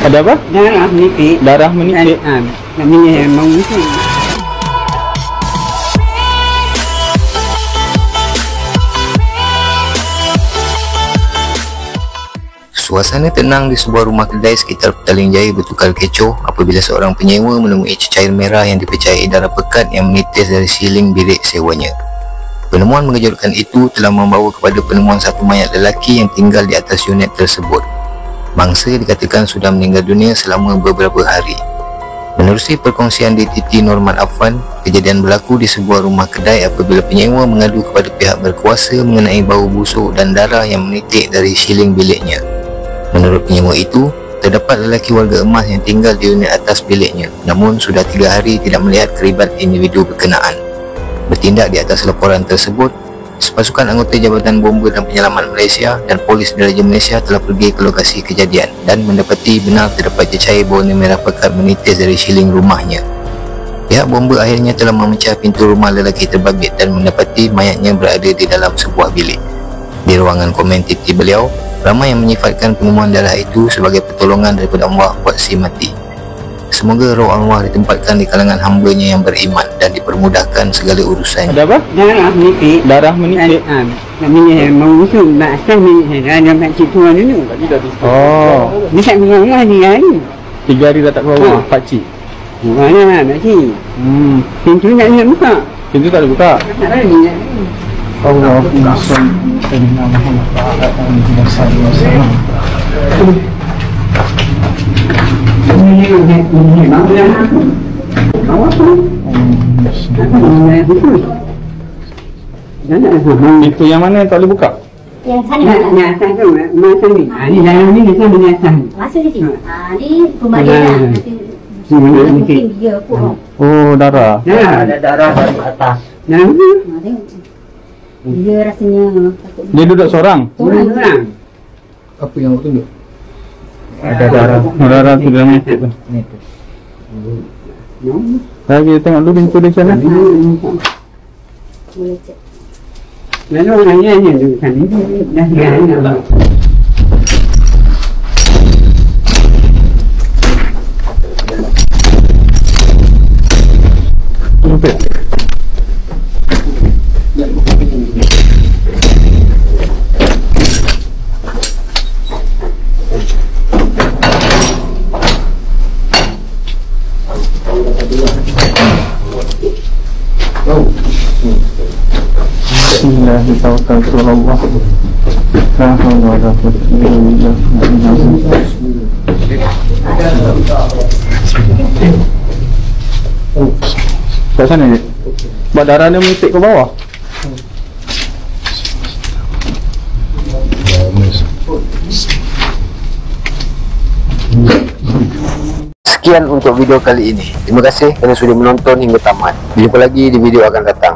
Ada apa? Darah menipis. Darah menipis. Namanya mau mungkin. Suasana tenang di sebuah rumah kedai sekitar Petaling Jaya bertukar kecoh apabila seorang penyewa menemui cecair merah yang dipercayai darah pekat yang menitis dari siling bilik sewanya. Penemuan mengejutkan itu telah membawa kepada penemuan satu mayat lelaki yang tinggal di atas unit tersebut. Mangsa dikatakan sudah meninggal dunia selama beberapa hari. Menerusi perkongsian DTT Norman Affan, kejadian berlaku di sebuah rumah kedai apabila penyewa mengadu kepada pihak berkuasa mengenai bau busuk dan darah yang menitik dari siling biliknya. Menurut penyewa itu, terdapat lelaki warga emas yang tinggal di unit atas biliknya, namun sudah 3 hari tidak melihat keribat individu berkenaan. Bertindak di atas laporan tersebut, sepasukan anggota Jabatan Bomba dan Penyelamat Malaysia dan Polis Diraja Malaysia telah pergi ke lokasi kejadian dan mendapati benar terdapat cecair berwarna merah pekat menitis dari siling rumahnya. Pihak bomba akhirnya telah memecah pintu rumah lelaki terbabit dan mendapati mayatnya berada di dalam sebuah bilik. Di ruangan komen TT beliau, ramai yang menyifatkan penemuan darah itu sebagai pertolongan daripada Allah buat si mati. Semoga roh Allah ditempatkan di kalangan hamba-Nya yang beriman dan dipermudahkan segala urusannya. Ada apa? Darah menipis. Darah menipis. Namanya mau mungkin tak asal ni ada pakcik tua dulu. Oh, Dia tak keluar rumah ni kan. 3 hari dah tak keluar rumah pakcik. Mana pakcik? Pintu tak boleh buka. Pintu tak ada buka. Tak berani nak. Allahumma salli ala Muhammad wa ala alihi wasallam. Ini bangunan aku. Awak tu. Itu yang mana tak boleh buka? Yang sana. Yang atas tu, masa ni. Ni dalam ni kita punya atas. Masuk di sini. Ni rumah dia lah. Mungkin dia pun. Oh, darah. Ada darah dari atas. Yang tu. Dia rasanya takut. Dia duduk seorang? Orang. Apa yang awak tunjuk? Ada darah. Darah tu dalam itu tu. Lagi tengok dulu pintu dia macam mana? Boleh cek. Lalu orangnya hanya tu kan ini dah jalan. Sampai. Bismillahirrahmanirrahim. La haula wala quwwata illa billah. Kat sana ni. Buat darah dia menitik ke bawah. Sekian untuk video kali ini. Terima kasih kerana sudah menonton hingga tamat. Jumpa lagi di video akan datang.